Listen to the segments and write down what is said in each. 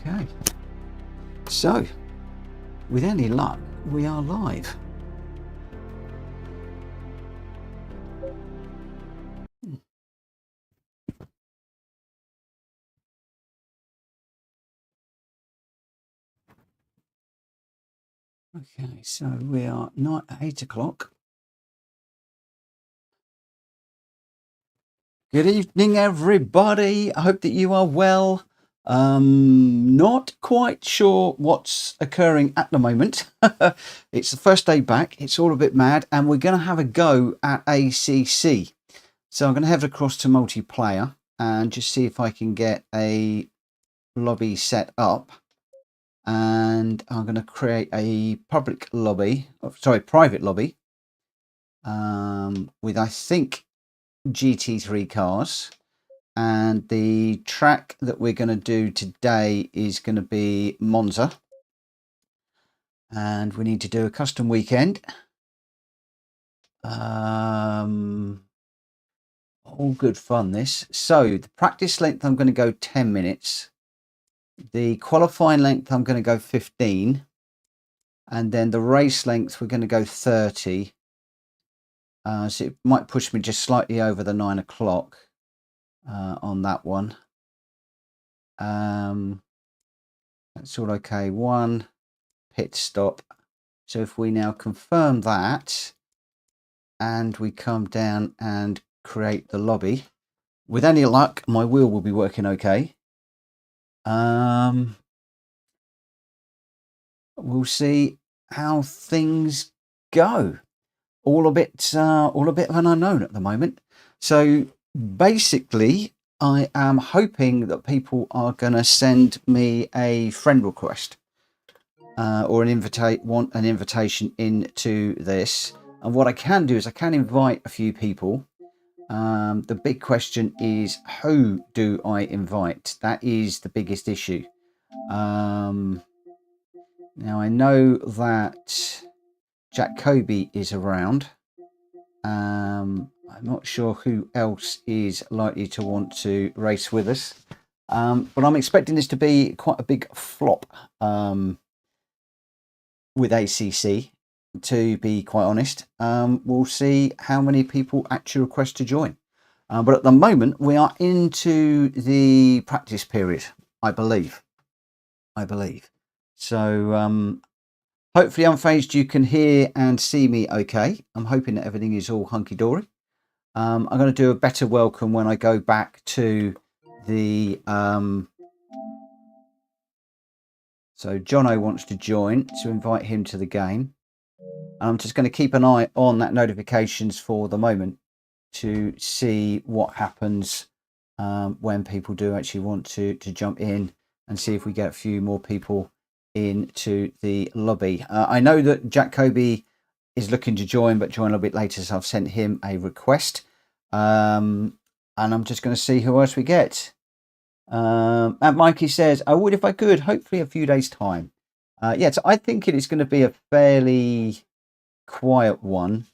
Okay, so with any luck, we are live. Okay, so we are not 8 o'clock. Good evening, everybody. I hope that you are well. Not quite sure what's occurring at the moment. It's the first day back. It's all a bit mad, and we're going to have a go at ACC. So I'm going to head across to multiplayer and just see if I can get a lobby set up. And I'm going to create a private lobby with, I think, GT3 cars. And the track that we're going to do today is going to be Monza. And we need to do a custom weekend. All good fun, this. So the practice length, I'm going to go 10 minutes. The qualifying length, I'm going to go 15. And then the race length, we're going to go 30. So it might push me just slightly over the 9 o'clock on that one. That's all okay. One pit stop. So if we now confirm that and we come down and create the lobby, with any luck, my wheel will be working okay. We'll see how things go. All a bit of an unknown at the moment. So basically, I am hoping that people are going to send me a friend request or an invitation into this. And what I can do is I can invite a few people. The big question is, who do I invite? That is the biggest issue. Now I know that Jacoby is around. I'm not sure who else is likely to want to race with us, but I'm expecting this to be quite a big flop with ACC, to be quite honest. We'll see how many people actually request to join, but at the moment we are into the practice period, I believe. So hopefully, Unfazed, you can hear and see me okay. I'm hoping that everything is all hunky-dory. I'm going to do a better welcome when I go back to the... So Jono wants to join, to invite him to the game. I'm just going to keep an eye on that notifications for the moment to see what happens when people do actually want to jump in, and see if we get a few more people into the lobby. I know that Jacoby is looking to join, but join a little bit later, so I've sent him a request. And I'm just going to see who else we get. And Mikey says, I would if I could, hopefully a few days' time. Yeah, so I think it is going to be a fairly quiet one.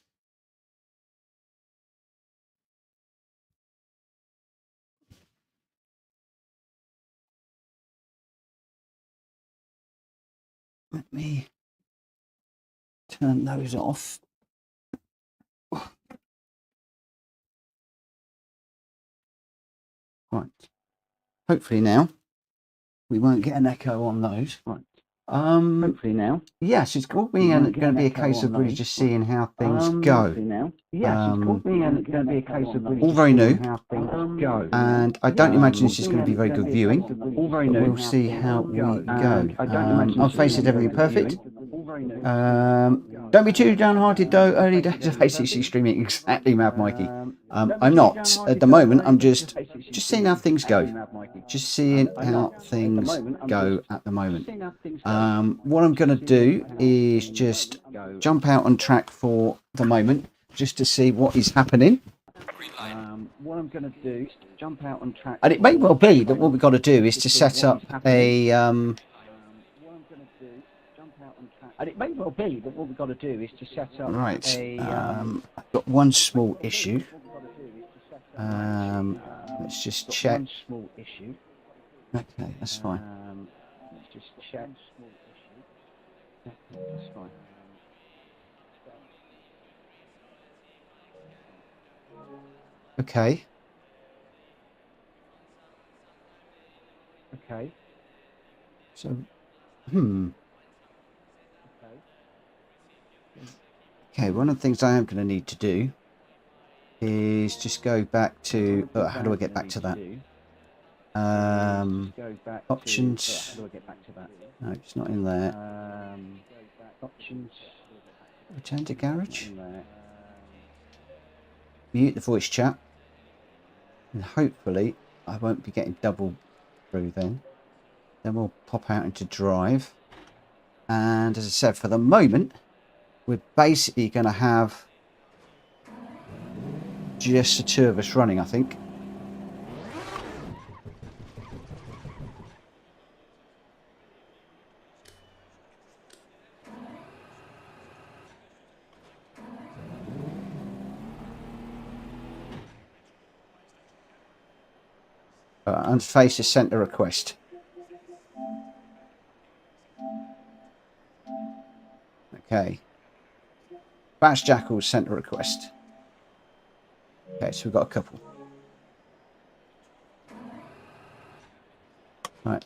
Let me turn those off. Right. Hopefully now we won't get an echo on those. Right. Hopefully now. Yes, it's going to be a case of really just seeing how things go. All very new. And I don't imagine this is going to be very good viewing. All very new. We'll see how we go. I'll face it, everything perfect. Don't be too downhearted though. Early days of ACC streaming, exactly, Mad Mikey. I'm not at the moment. I'm just seeing how things go. Just seeing how things go at the moment. What I'm going to do is just jump out on track for the moment, just to see what is happening. What I'm going to do is jump out on track. And it may well be that what we've got to do is to set up a. And it may well be that what we've got to do is to set up right. I've got one small issue. Let's just check. Okay, that's fine. Let's just check. Yeah, that's fine. Okay. Okay. So, Okay, one of the things I am going to need to do is just go back to... how do I get back to that? Options. No, it's not in there. Options. Return to garage. Mute the voice chat. And hopefully I won't be getting double through then. Then we'll pop out into drive. And as I said, for the moment, we're basically going to have just the two of us running, I think. Unface has sent a request. Okay. Bash Jackal sent a request. Okay, so we've got a couple. Right.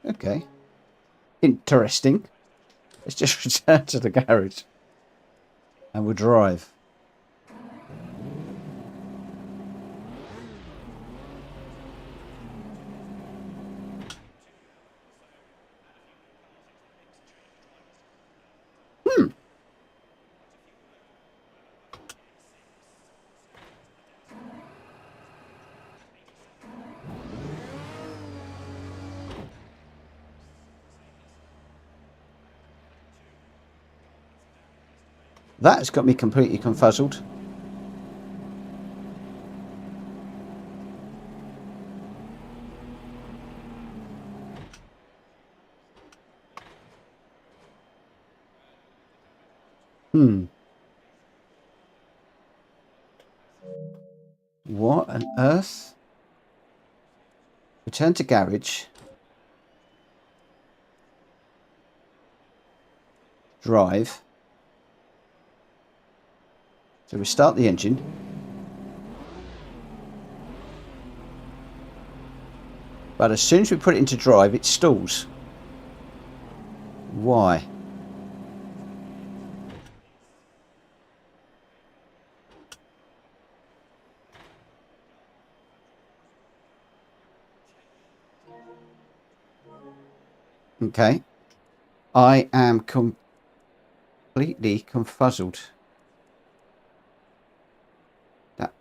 Okay. Interesting. Let's just return to the garage. And we'll drive. That has got me completely confuzzled. What on earth? Return to garage. Drive. So we start the engine. But as soon as we put it into drive, it stalls. Why? Okay. I am completely confuzzled. That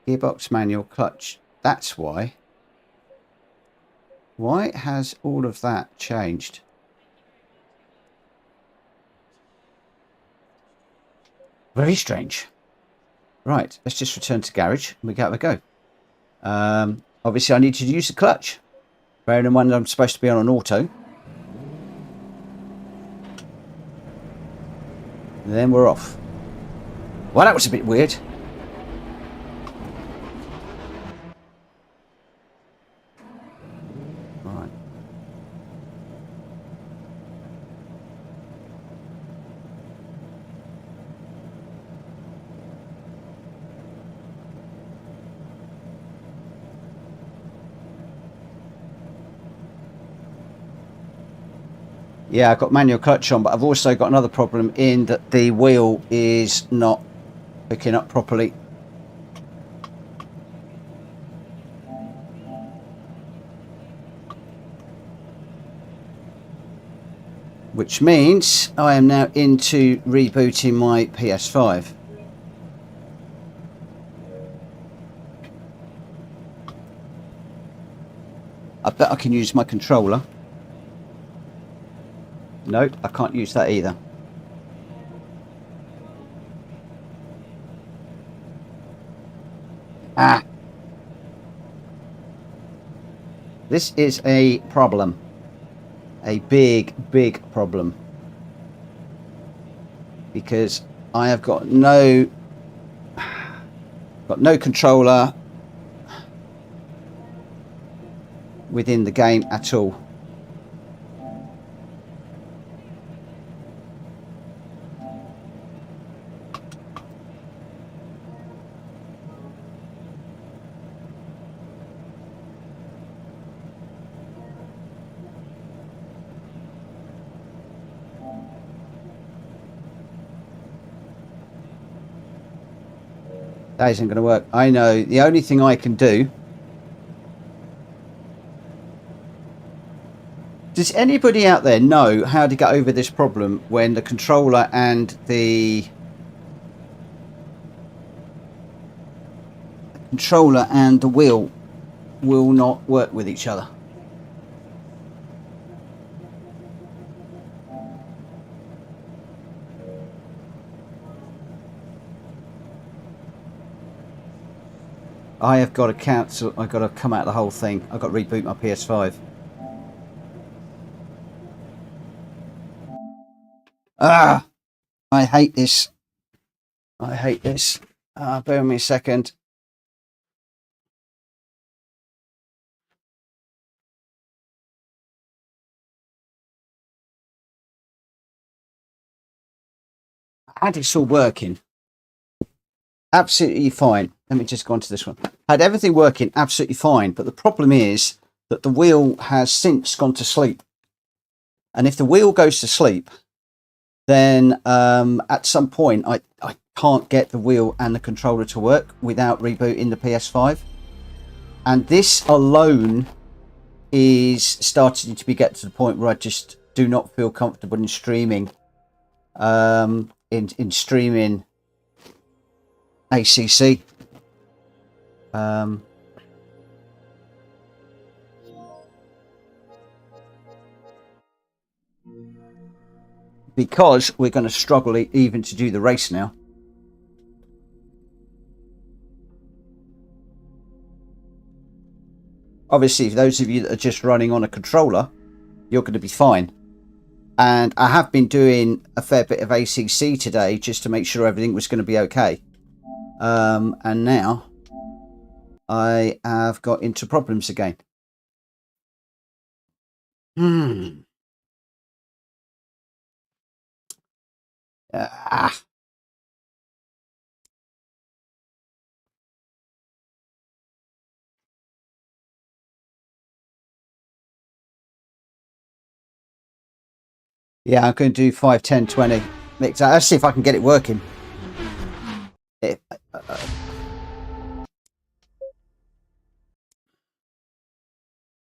gearbox manual clutch. That's why. Why has all of that changed? Very strange. Right, let's just return to garage and we have a go. Obviously, I need to use the clutch. Bearing in mind I'm supposed to be on an auto. And then we're off. Well, that was a bit weird. Right. Yeah, I've got manual clutch on, but I've also got another problem in that the wheel is not picking up properly. Which means I am now into rebooting my PS5. I bet I can use my controller. Nope, I can't use that either. This is a problem. a big, big problem, because I have got no controller within the game at all. That isn't going to work. I know. The only thing I can do... Does anybody out there know how to get over this problem when the controller and the wheel will not work with each other? I have got to cancel. I've got to come out of the whole thing. I've got to reboot my PS5. Ah, I hate this. I hate this. Bear with me a second. And it's all working. Absolutely fine. Let me just go on to this one. Had everything working absolutely fine, but the problem is that the wheel has since gone to sleep. And if the wheel goes to sleep, then at some point I can't get the wheel and the controller to work without rebooting the PS5. And this alone is starting to get to the point where I just do not feel comfortable in streaming in streaming ACC. Because we're going to struggle even to do the race now. Obviously, those of you that are just running on a controller, you're going to be fine. And I have been doing a fair bit of ACC today just to make sure everything was going to be okay. And now I have got into problems again. Yeah, I'm going to do 5, 10, 20. Let's see if I can get it working.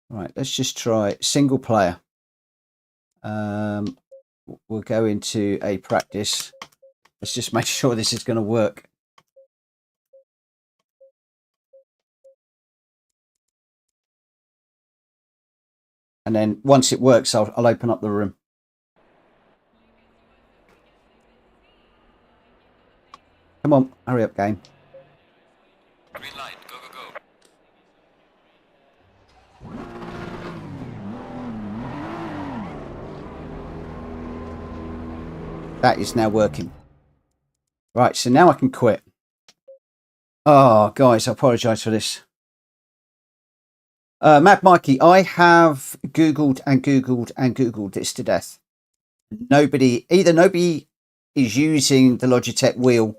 Right, let's just try single player. We'll go into a practice. Let's just make sure this is going to work. And then once it works, I'll open up the room. Come on, hurry up, game. Green light, go, go, go. That is now working. Right, so now I can quit. Oh, guys, I apologise for this. Mad Mikey, I have Googled and Googled and Googled this to death. Nobody is using the Logitech wheel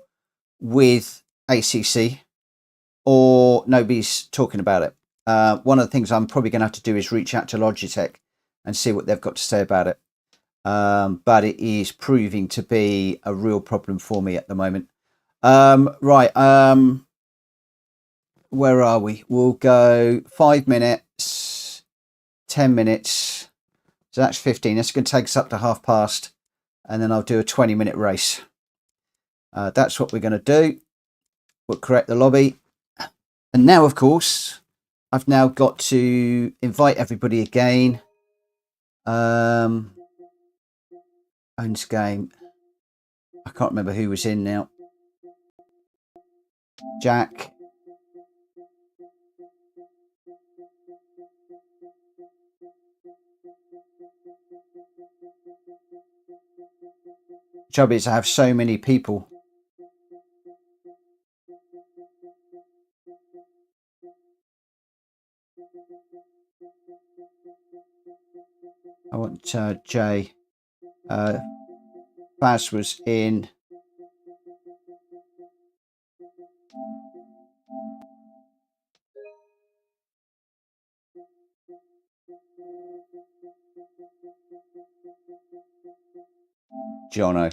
with ACC, or nobody's talking about it. One of the things I'm probably going to have to do is reach out to Logitech and see what they've got to say about it. But it is proving to be a real problem for me at the moment. Right. Where are we? We'll go 5 minutes, 10 minutes. So that's 15. That's going to take us up to past. And then I'll do a 20-minute race. That's what we're going to do. We'll create the lobby. And now, of course, I've now got to invite everybody again. Owns game. I can't remember who was in now. Jack. Trouble is, I have so many people. I want Jay. Baz was in. Jono.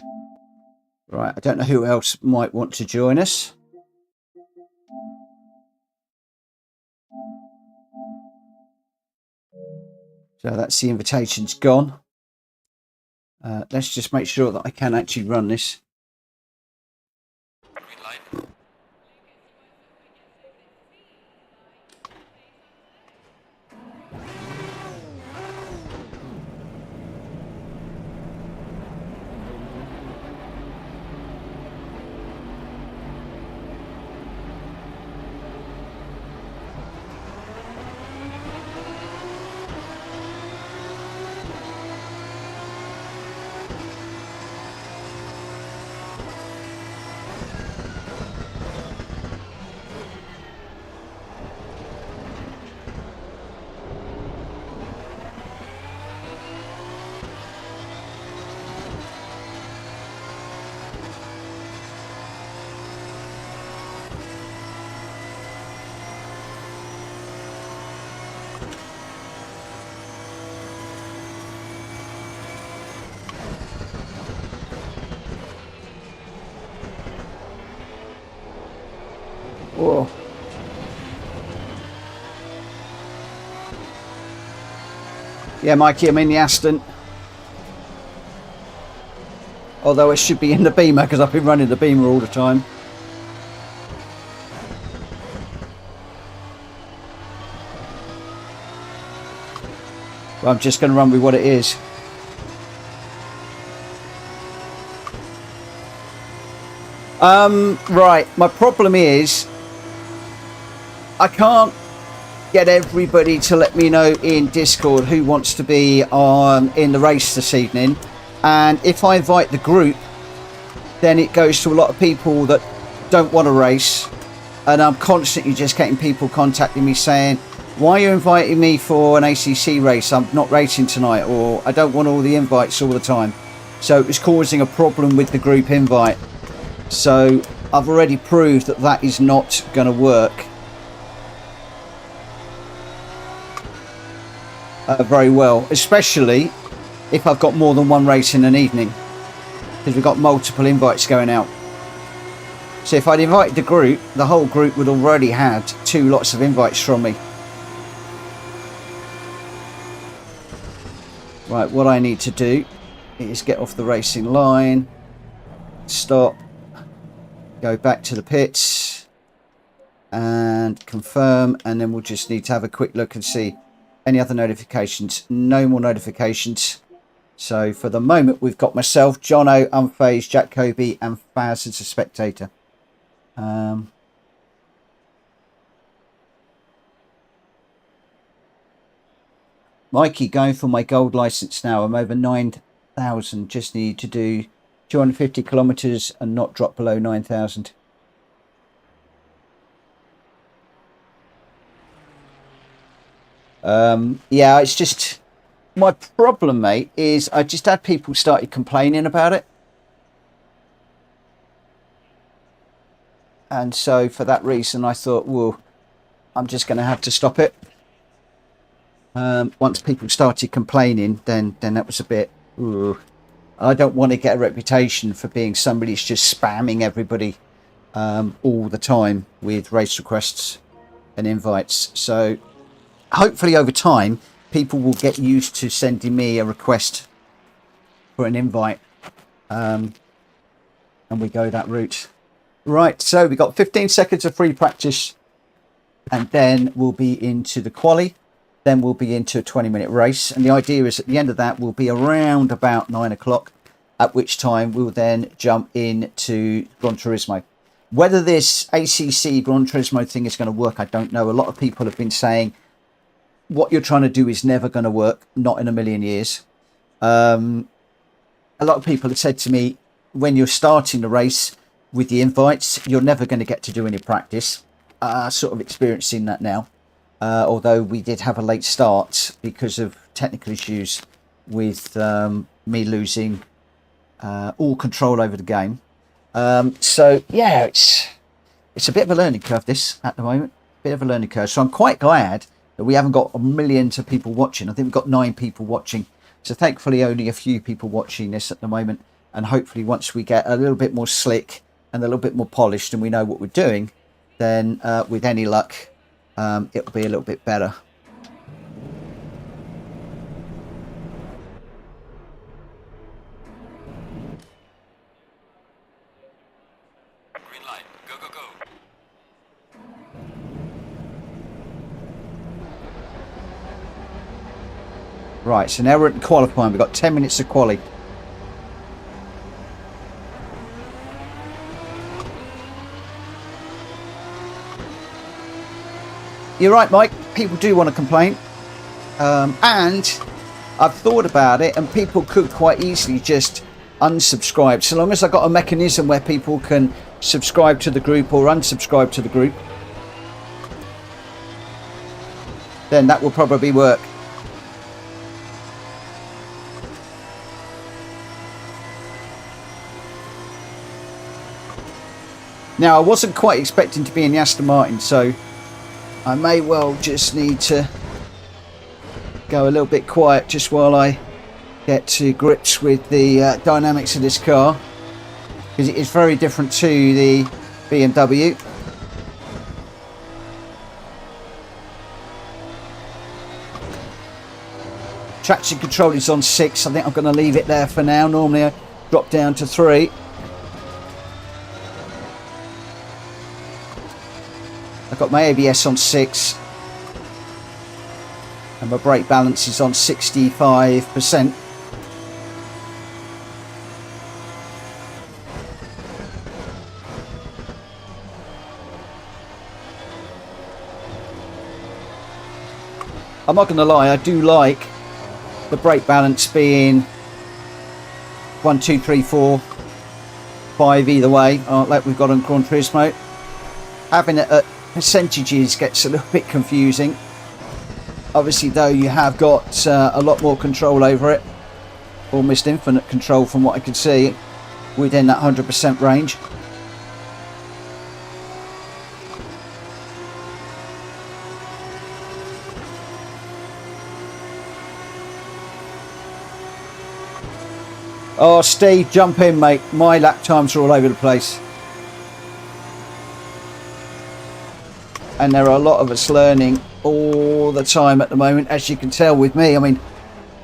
Right, I don't know who else might want to join us. So that's the invitation's gone. Let's just make sure that I can actually run this. Green light. Whoa. Yeah, Mikey, I'm in the Aston. Although I should be in the Beamer because I've been running the Beamer all the time. Well, I'm just going to run with what it is. Right, my problem is I can't get everybody to let me know in Discord who wants to be in the race this evening, and if I invite the group, then it goes to a lot of people that don't want to race, and I'm constantly just getting people contacting me saying, why are you inviting me for an ACC race? I'm not racing tonight, or I don't want all the invites all the time. So it was causing a problem with the group invite. So I've already proved that that is not going to work very well, especially if I've got more than one race in an evening, because we've got multiple invites going out. So if I'd invited the group, the whole group would already had 2 lots of invites from me. Right, what I need to do is get off the racing line, stop, go back to the pits and confirm, and then we'll just need to have a quick look and see any other notifications. No more notifications. So for the moment we've got myself, Jono, Unfazed, Jack Kobe and Faz as a spectator. Mikey, going for my gold license now. I'm over 9,000. Just need to do 250 kilometers and not drop below 9,000. Yeah, it's just my problem, mate, is I just had people started complaining about it. And so for that reason, I thought, well, I'm just going to have to stop it. Once people started complaining, then that was a bit, ooh. I don't want to get a reputation for being somebody who's just spamming everybody all the time with race requests and invites. So hopefully over time, people will get used to sending me a request for an invite, and we go that route. Right, so we've got 15 seconds of free practice, and then we'll be into the quali. Then we'll be into a 20-minute race, and the idea is at the end of that we'll be around about 9 o'clock, at which time we'll then jump into Gran Turismo. Whether this ACC Gran Turismo thing is going to work, I don't know. A lot of people have been saying what you're trying to do is never going to work, not in a million years. A lot of people have said to me, when you're starting the race with the invites, you're never going to get to do any practice. Sort of experiencing that now. Although we did have a late start because of technical issues with me losing all control over the game. So yeah, it's a bit of a learning curve this at the moment. Bit of a learning curve. So I'm quite glad that we haven't got millions of people watching. I think we've got 9 people watching. So thankfully only a few people watching this at the moment. And hopefully once we get a little bit more slick and a little bit more polished and we know what we're doing, then with any luck, it'll be a little bit better. Green light. Go, go, go. Right, so now we're at qualifying. We've got 10 minutes of quali. You're right, Mike. People do want to complain. And I've thought about it, and people could quite easily just unsubscribe. So long as I've got a mechanism where people can subscribe to the group or unsubscribe to the group, then that will probably work. Now, I wasn't quite expecting to be in the Aston Martin, so I may well just need to go a little bit quiet just while I get to grips with the dynamics of this car, because it is very different to the BMW. Traction control is on 6. I think I'm going to leave it there for now. Normally I drop down to 3. I've got my ABS on 6 and my brake balance is on 65%. I'm not going to lie, I do like the brake balance being 1, 2, 3, 4, 5 either way, like we've got on Gran Turismo. Having it at percentages gets a little bit confusing. Obviously though, you have got a lot more control over it, almost infinite control from what I can see within that 100% range. Oh, Steve, jump in, mate. My lap times are all over the place. And there are a lot of us learning all the time at the moment, as you can tell with me. I mean,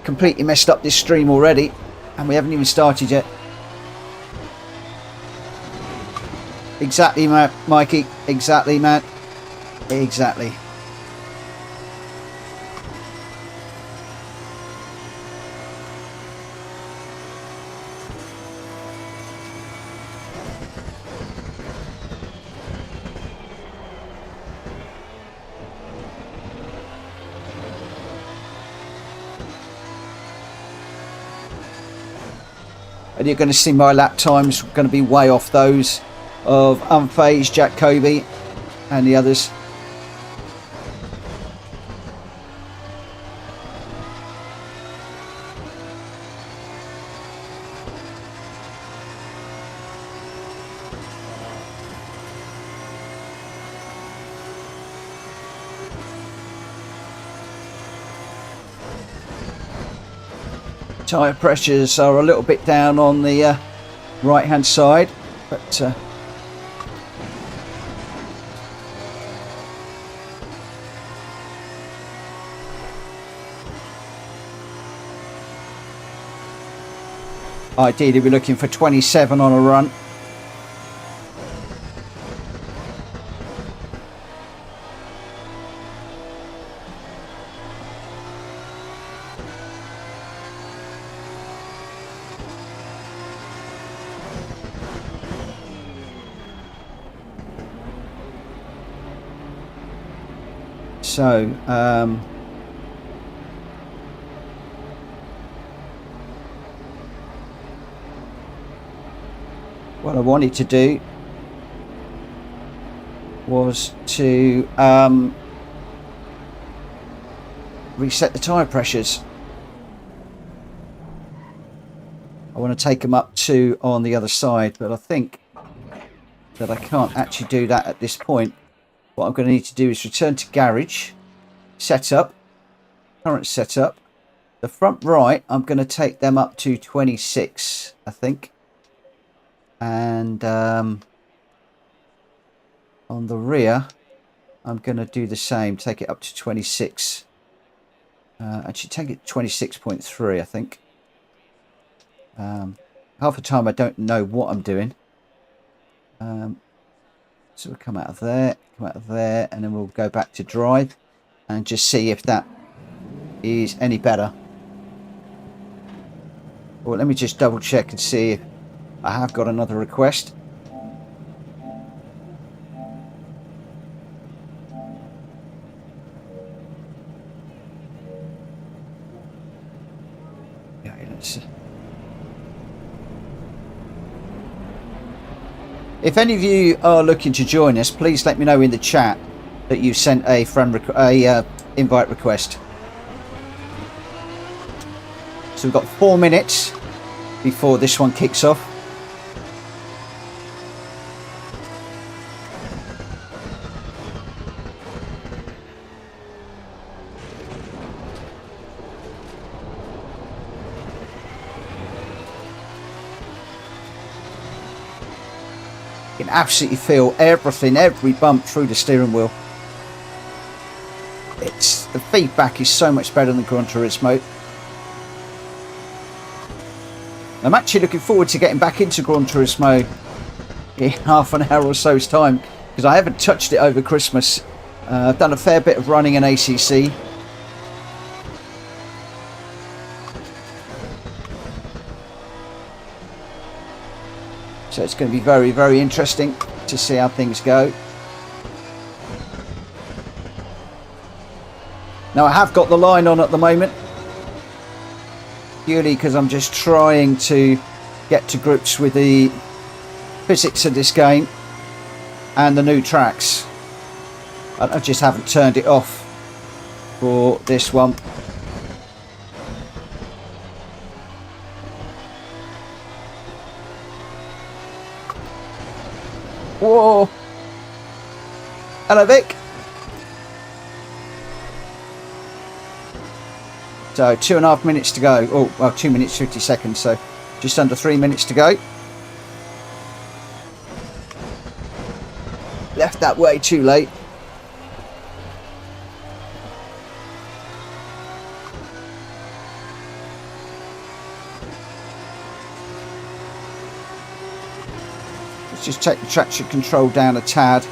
completely messed up this stream already, and we haven't even started yet. Exactly, Mikey. Exactly, man. Exactly. And you're going to see my lap times going to be way off those of Unfazed, Jack Kobe and the others. Tyre pressures are a little bit down on the right hand side, but ideally we're looking for 27 on a run. So, what I wanted to do was to reset the tyre pressures. I want to take them up to on the other side, but I think that I can't actually do that at this point. What I'm going to need to do is return to garage, setup, current setup. The front right, I'm going to take them up to 26, I think. And on the rear, I'm going to do the same, take it up to 26. Actually, take it 26.3, I think. Half the time I don't know what I'm doing. So we'll come out of there, and then we'll go back to drive and just see if that is any better. Well, let me just double check and see if I have got another request. Yeah, let's... If any of you are looking to join us, please let me know in the chat that you sent a friend invite request. So we've got 4 minutes before this one kicks off. You can absolutely feel everything, every bump through the steering wheel. The feedback is so much better than Gran Turismo. I'm actually looking forward to getting back into Gran Turismo in half an hour or so's time, because I haven't touched it over Christmas. I've done a fair bit of running in ACC. So it's going to be very, very interesting to see how things go. Now I have got the line on at the moment, purely because I'm just trying to get to grips with the physics of this game and the new tracks. I just haven't turned it off for this one. Whoa! Hello, Vic. So 2.5 minutes to go. Oh, well, 2 minutes 50 seconds. So just under 3 minutes to go. Left that way too late. Let's just take the traction control down a tad.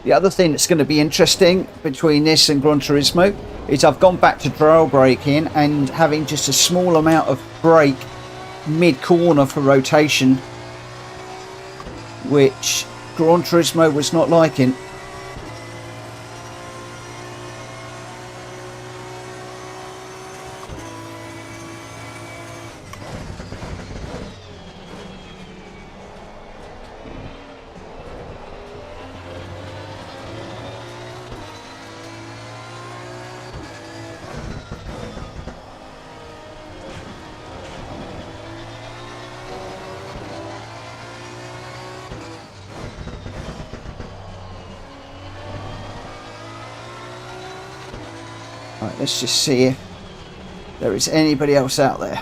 The other thing that's going to be interesting between this and Gran Turismo is I've gone back to trail braking and having just a small amount of brake mid-corner for rotation, which Gran Turismo was not liking. Right, let's just see if there is anybody else out there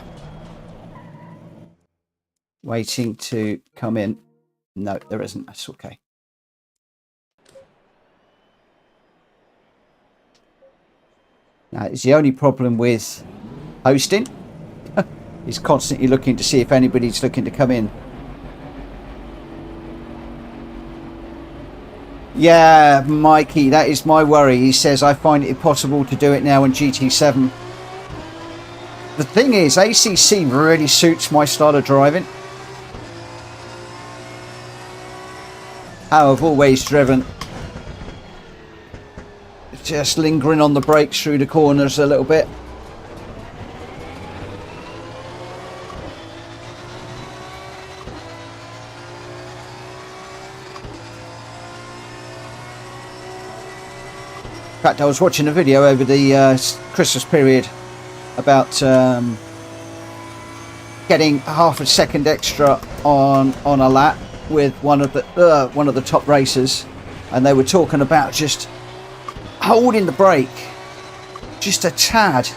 waiting to come in. No, there isn't. That's okay. Now, it's the only problem with hosting. He's constantly looking to see if anybody's looking to come in. Yeah, Mikey, that is my worry. He says, I find it impossible to do it now in GT7. The thing is, ACC really suits my style of driving. how I've always driven. Just lingering on the brakes through the corners a little bit. In fact, I was watching a video over the Christmas period about getting half a second extra on a lap with one of the top racers, and they were talking about just holding the brake just a tad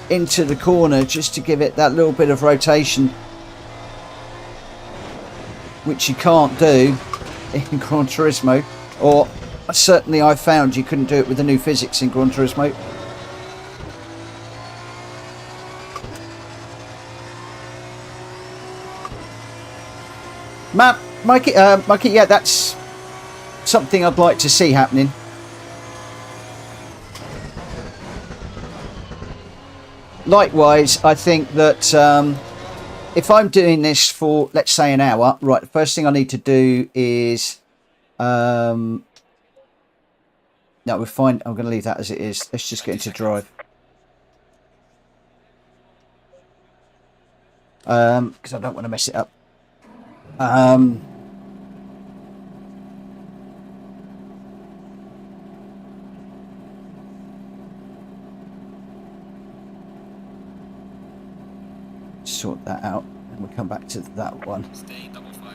into the corner just to give it that little bit of rotation, which you can't do in Gran Turismo, or certainly I found you couldn't do it with the new physics in Gran Turismo. Mikey, yeah, that's something I'd like to see happening. Likewise, I think that if I'm doing this for, let's say, an hour, right, the first thing I need to do is no, we're fine. I'm going to leave that as it is. Let's just get into drive. Because I don't want to mess it up. Sort that out, and we'll come back to that one. Stay double file.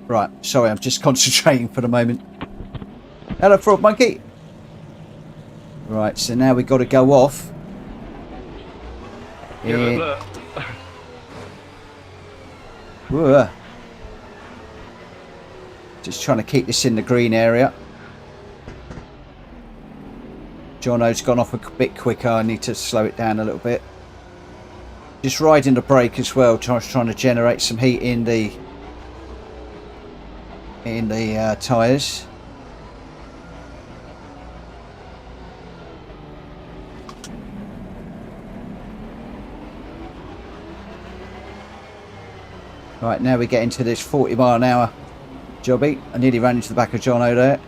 Right, sorry, I'm just concentrating for the moment. Hello, Frog Monkey. Right, so now we've got to go off. Yeah, look. Whoa. Just trying to keep this in the green area. Jono's gone off a bit quicker. I need to slow it down a little bit. Just riding the brake as well, trying to generate some heat in the tyres. Right, now we get into this 40-mile-an-hour jobby. I nearly ran into the back of Jono there.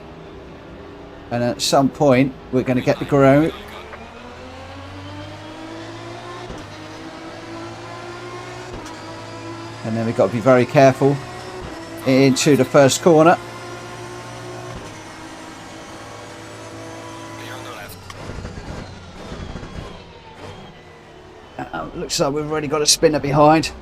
And at some point, we're going to get the ground. And then we've got to be very careful into the first corner. Clear on the left. Looks like we've already got a spinner behind.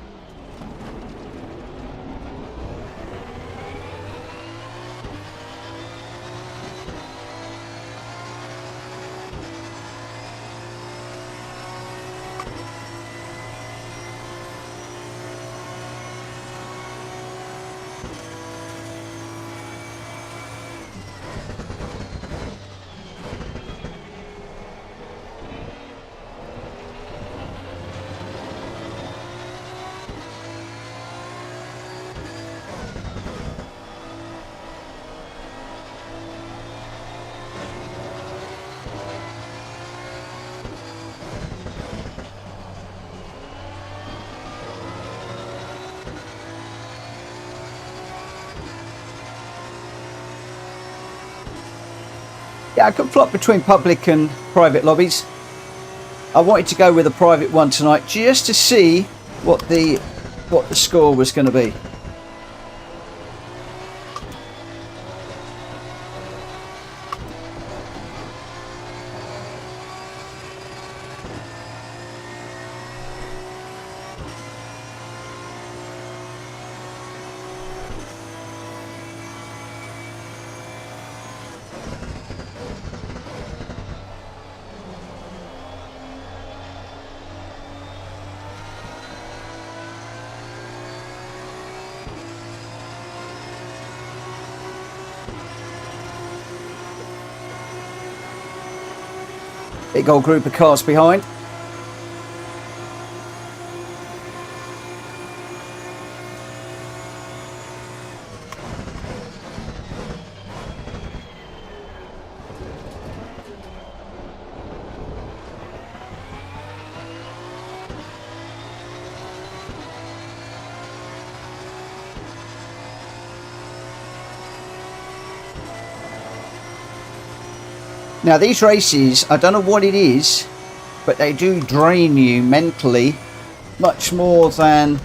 Yeah, I could flop between public and private lobbies. I wanted to go with a private one tonight just to see what the score was going to be. Big old group of cars behind. Now these races, I don't know what it is, but they do drain you mentally much more than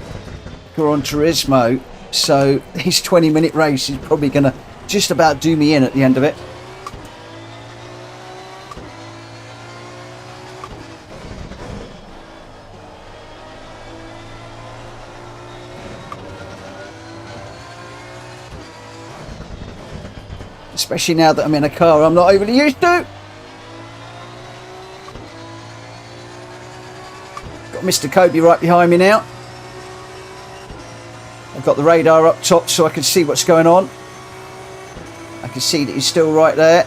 Gran Turismo. So this 20-minute race is probably going to just about do me in at the end of it. Especially now that I'm in a car I'm not overly used to. Got Mr. Kobe right behind me now. I've got the radar up top so I can see what's going on. I can see that he's still right there.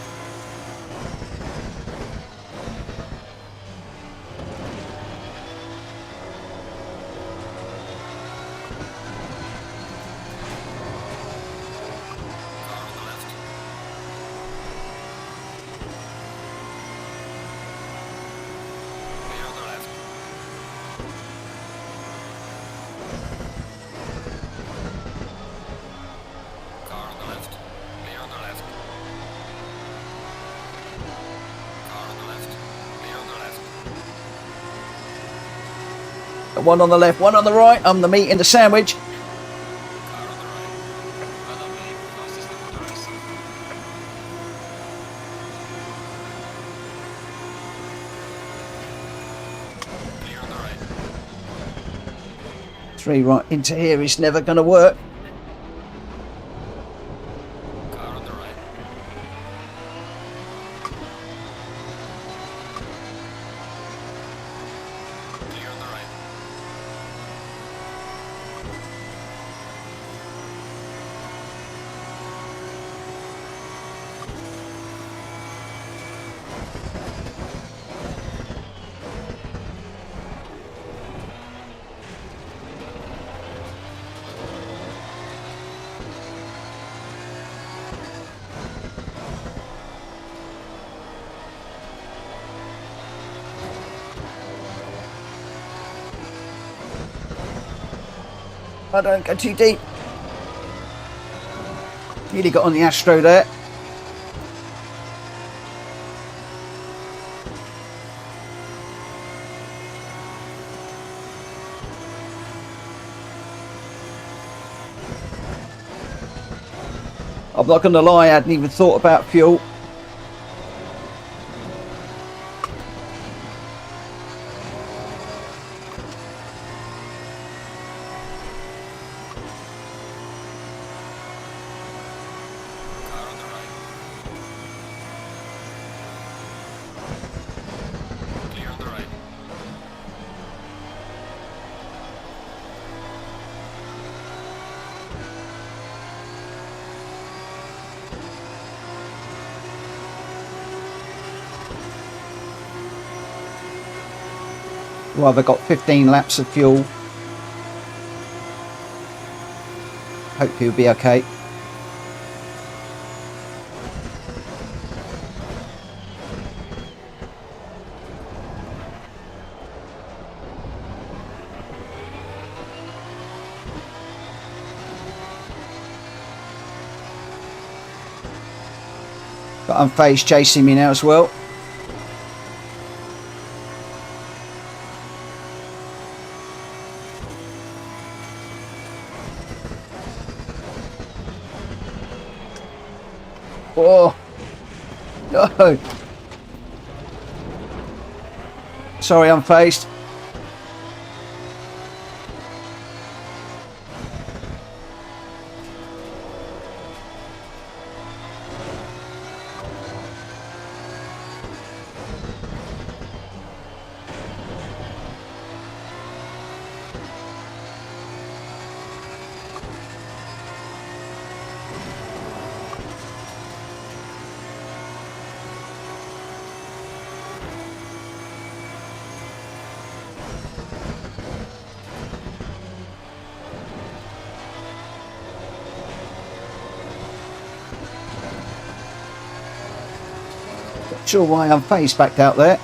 One on the left, one on the right. I'm the meat in the sandwich. Three right into here is never going to work. I don't go too deep. Nearly got on the Astro there. I'm not going to lie, I hadn't even thought about fuel. Well, they've got 15 laps of fuel. Hope he'll be okay. Got Unfazed chasing me now as well. Oh no! Sorry, Unfazed. Not sure why Unfazed backed out there.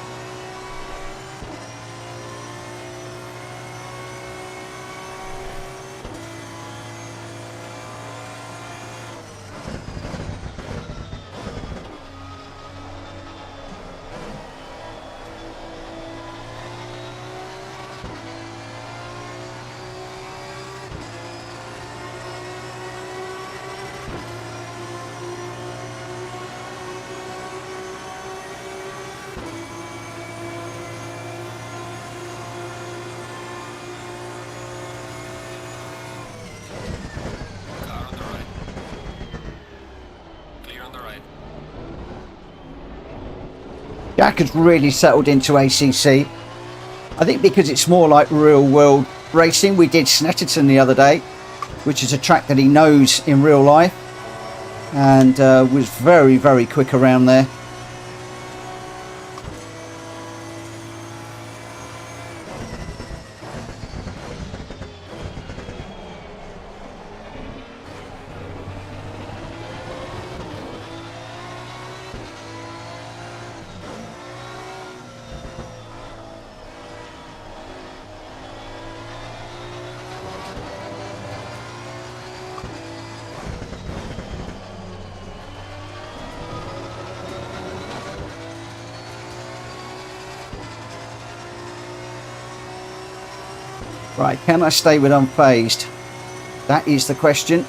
Jack has really settled into ACC. I think because it's more like real world racing. We did Snetterton the other day, which is a track that he knows in real life, and was very, very quick around there. Right, can I stay with unfazed? That is the question.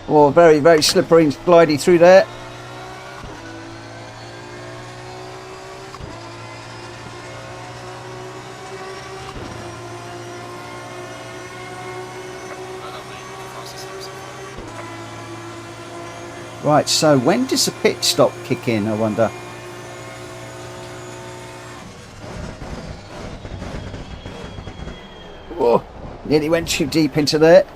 Oh, very, very slippery and glidey through there. Right, so when does the pit stop kick in, I wonder? Oh, nearly went too deep into there.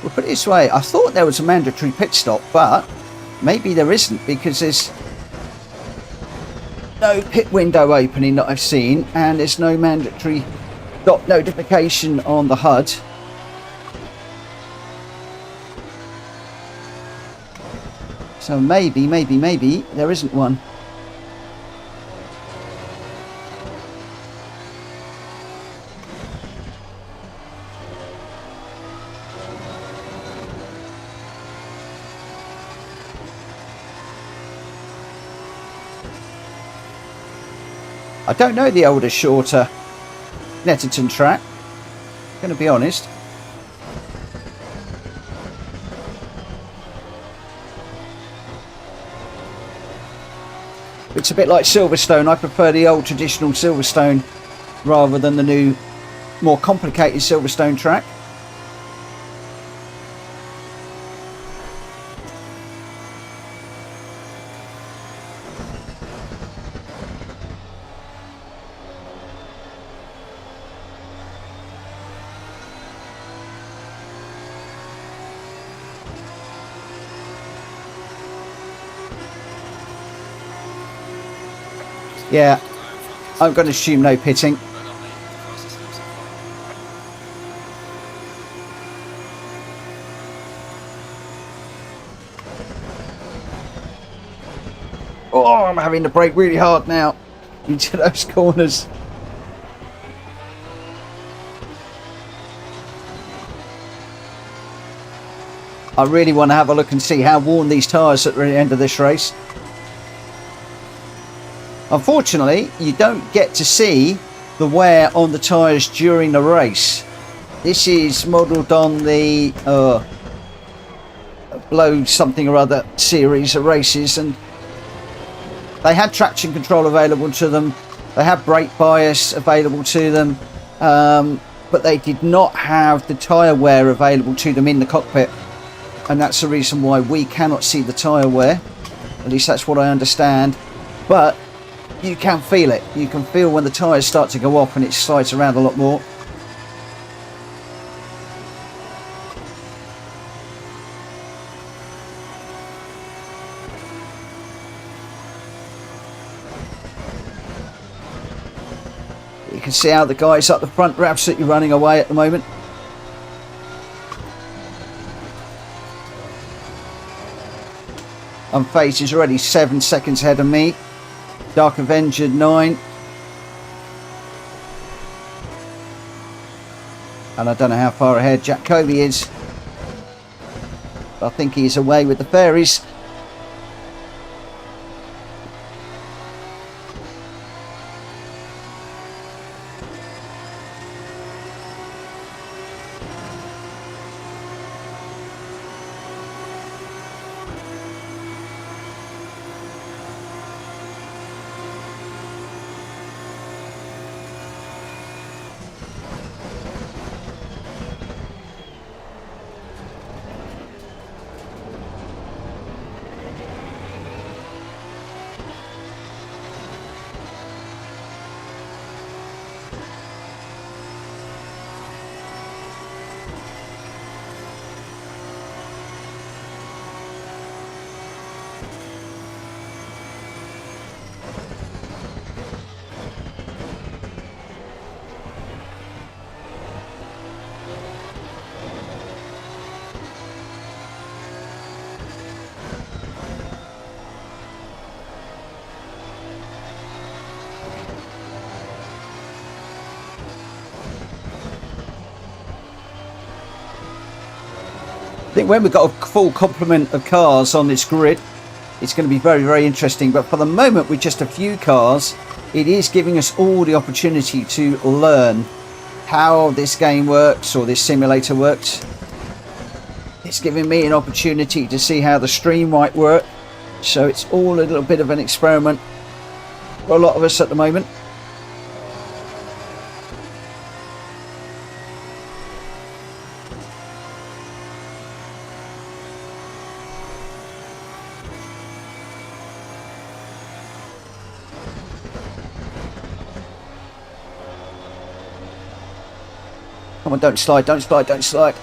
We'll put it this way, I thought there was a mandatory pit stop, but maybe there isn't, because there's no pit window opening that I've seen, and there's no mandatory stop notification on the HUD. So maybe there isn't one. I don't know the older, shorter Netterton track, going to be honest. It's a bit like Silverstone. I prefer the old traditional Silverstone rather than the new, more complicated Silverstone track. Yeah, I'm going to assume no pitting. Oh, I'm having to brake really hard now into those corners. I really want to have a look and see how worn these tyres at the end of this race. Unfortunately, you don't get to see the wear on the tyres during the race. This is modelled on the Blow something or other series of races, and they had traction control available to them. They had brake bias available to them, but they did not have the tyre wear available to them in the cockpit. And that's the reason why we cannot see the tyre wear. At least that's what I understand. But you can feel it. You can feel when the tyres start to go off and it slides around a lot more. You can see how the guys up the front are absolutely running away at the moment. Unfazed is already 7 seconds ahead of me. Dark Avenger 9, And I don't know how far ahead Jack Coley is. But I think he's away with the fairies. I think when we've got a full complement of cars on this grid, it's going to be very, very interesting. But for the moment, with just a few cars, it is giving us all the opportunity to learn how this game works, or this simulator works. It's giving me an opportunity to see how the stream might work. So it's all a little bit of an experiment for a lot of us at the moment. Come on, don't slide, don't slide, don't slide.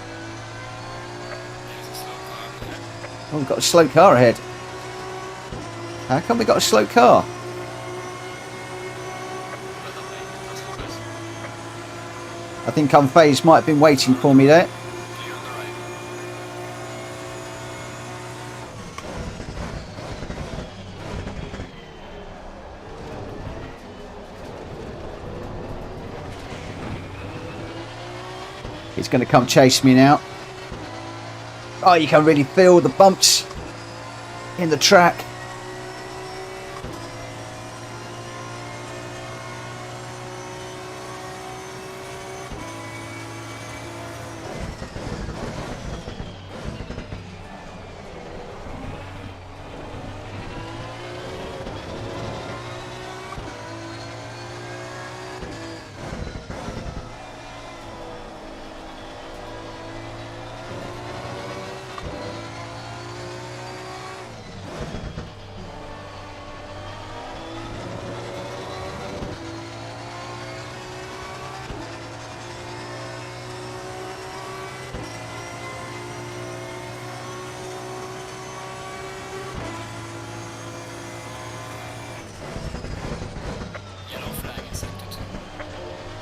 Oh, we've got a slow car ahead. How come we got a slow car? I think Unfazed might have been waiting for me there. He's going to come chase me now. Oh, you can really feel the bumps in the track.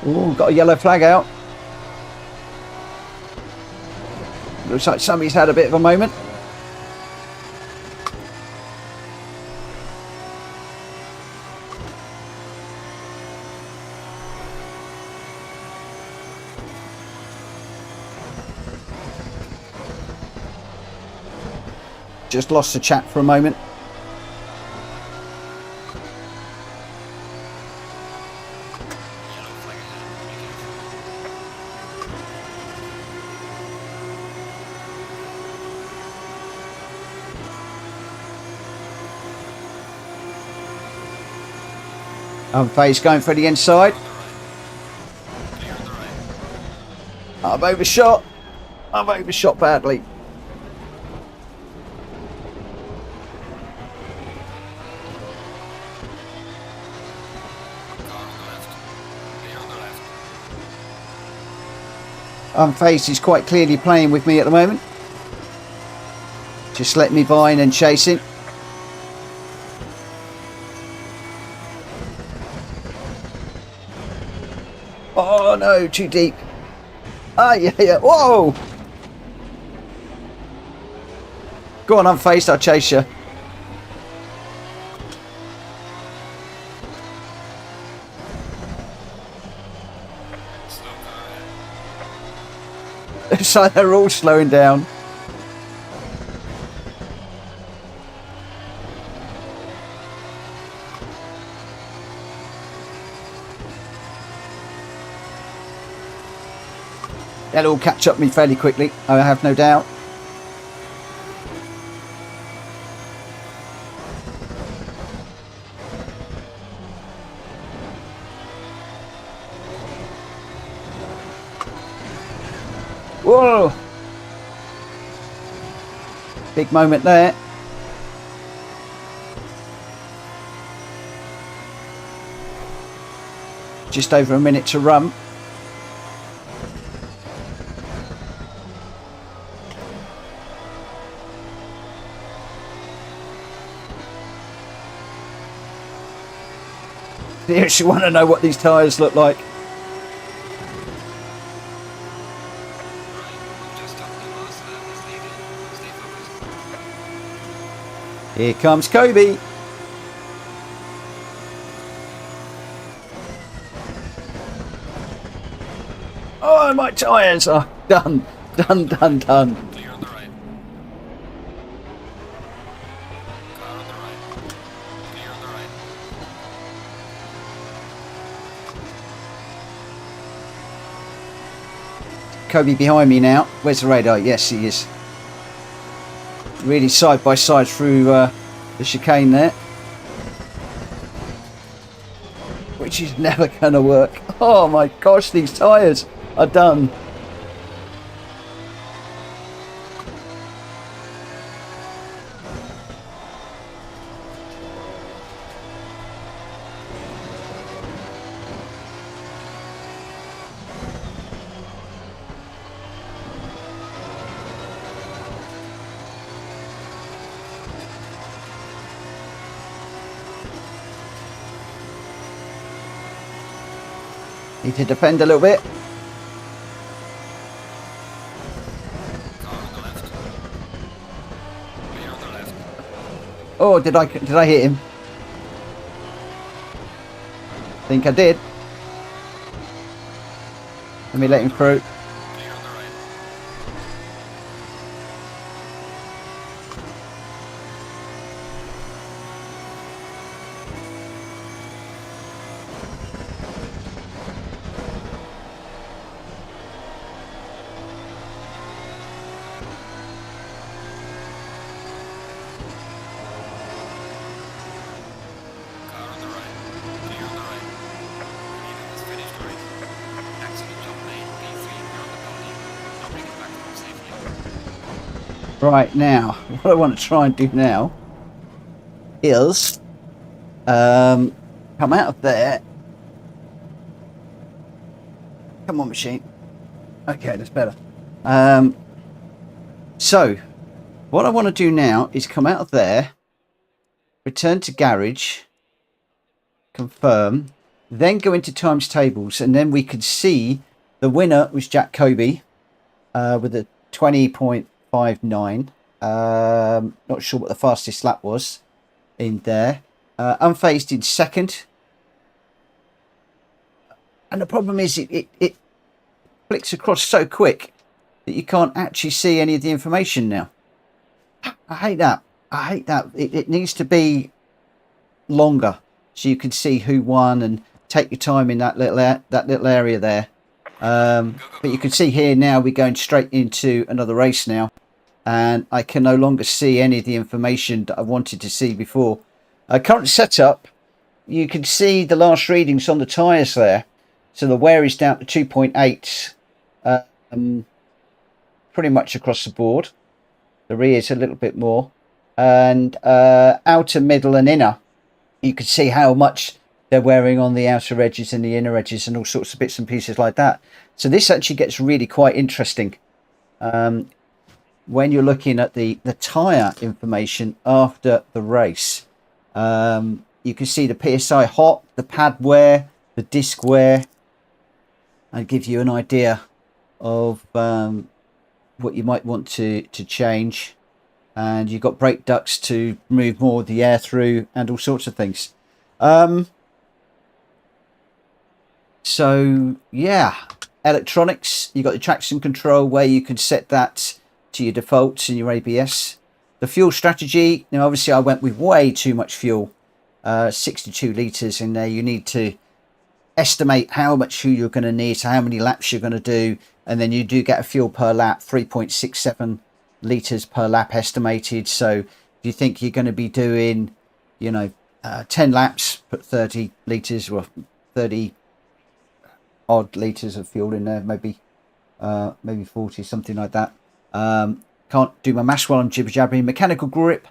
Oh, got a yellow flag out. Looks like somebody's had a bit of a moment. Just lost the chat for a moment. Unfazed going for the inside. I've overshot. I've overshot badly. Unfazed is quite clearly playing with me at the moment. Just let me by and chasing. Oh no, too deep. Ah, yeah. Whoa! Go on, Unfazed, I'll chase you. It's like they're all slowing down. They'll all catch up with me fairly quickly, I have no doubt. Whoa! Big moment there. Just over a minute to run. Seriously want to know what these tyres look like. Here comes Kobe. Oh, my tyres are done. Done. Clear on the right. Car on the right. Clear on the right. Kobe behind me now. Where's the radar? Yes, he is. Really side by side through the chicane there. Which is never going to work. Oh my gosh, these tyres are done. Need to defend a little bit. Car on the left. Clear on the left. Oh, did I hit him? Think I did. Let me let him through. Clear on the right. Car on the right. Clear on the right. Leader has finished race. Accident jump lane. P3. You're on the pony. Now bring it back home safely. Right, now, what I want to try and do now is come out of there. Come on, machine. Okay, that's better. So, what I want to do now is come out of there, return to garage, confirm, then go into times tables, and then we could see the winner was Jack Kobe with a 20.59. Not sure what the fastest lap was in there. Unfazed in second. And the problem is it flicks across so quick that you can't actually see any of the information now. I hate that. I hate that. It needs to be longer so you can see who won and take your time in that little area there. But you can see here now we're going straight into another race now, and I can no longer see any of the information that I wanted to see before. Current setup, you can see the last readings on the tyres there. So the wear is down to 2.8 pretty much across the board. The rear is a little bit more, and outer, middle and inner, you can see how much they're wearing on the outer edges and the inner edges and all sorts of bits and pieces like that. So this actually gets really quite interesting when you're looking at the tyre information after the race. You can see the PSI hot, the pad wear, the disc wear, and give you an idea of what you might want to change. And you've got brake ducts to move more of the air through and all sorts of things. So yeah, electronics. You've got the traction control where you can set that to your defaults in your ABS. The fuel strategy, now obviously I went with way too much fuel, 62 litres in there. You need to estimate how much fuel you're going to need, so how many laps you're going to do, and then you do get a fuel per lap, 3.67 litres per lap estimated. So if you think you're going to be doing, you know, 10 laps, put 30 litres or 30 odd litres of fuel in there, maybe 40, something like that. Can't do my maths while I'm jibber jabbering. Mechanical grip,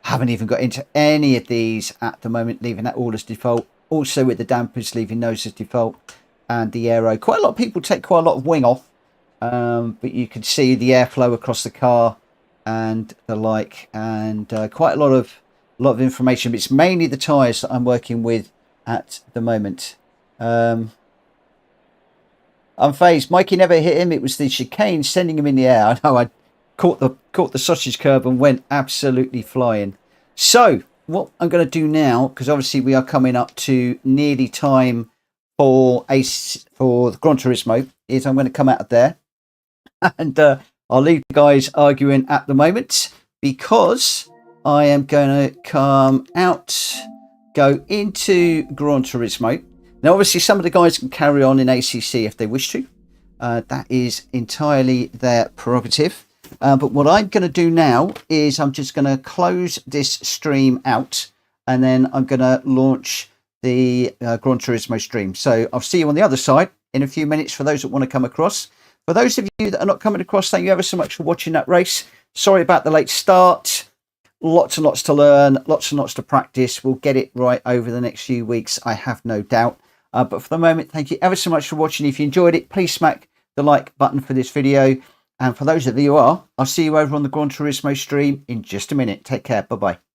haven't even got into any of these at the moment, leaving that all as default. Also with the dampers, leaving those as default, and the aero. Quite a lot of people take quite a lot of wing off, but you can see the airflow across the car and the like, and quite a lot of information. But it's mainly the tyres that I'm working with at the moment. Unfazed. Mikey never hit him. It was the chicane sending him in the air. I know. I caught the sausage curve and went absolutely flying. So what I'm going to do now, because obviously we are coming up to nearly time for the Gran Turismo, is I'm going to come out of there, and I'll leave the guys arguing at the moment, because I am going to come out, go into Gran Turismo. Now, obviously, some of the guys can carry on in ACC if they wish to. That is entirely their prerogative. But what I'm going to do now is I'm just going to close this stream out, and then I'm going to launch the Gran Turismo stream. So I'll see you on the other side in a few minutes for those that want to come across. For those of you that are not coming across, thank you ever so much for watching that race. Sorry about the late start. Lots and lots to learn, lots and lots to practice. We'll get it right over the next few weeks, I have no doubt. But for the moment, thank you ever so much for watching. If you enjoyed it, please smack the like button for this video. And for those of you who are, I'll see you over on the Gran Turismo stream in just a minute. Take care. Bye-bye.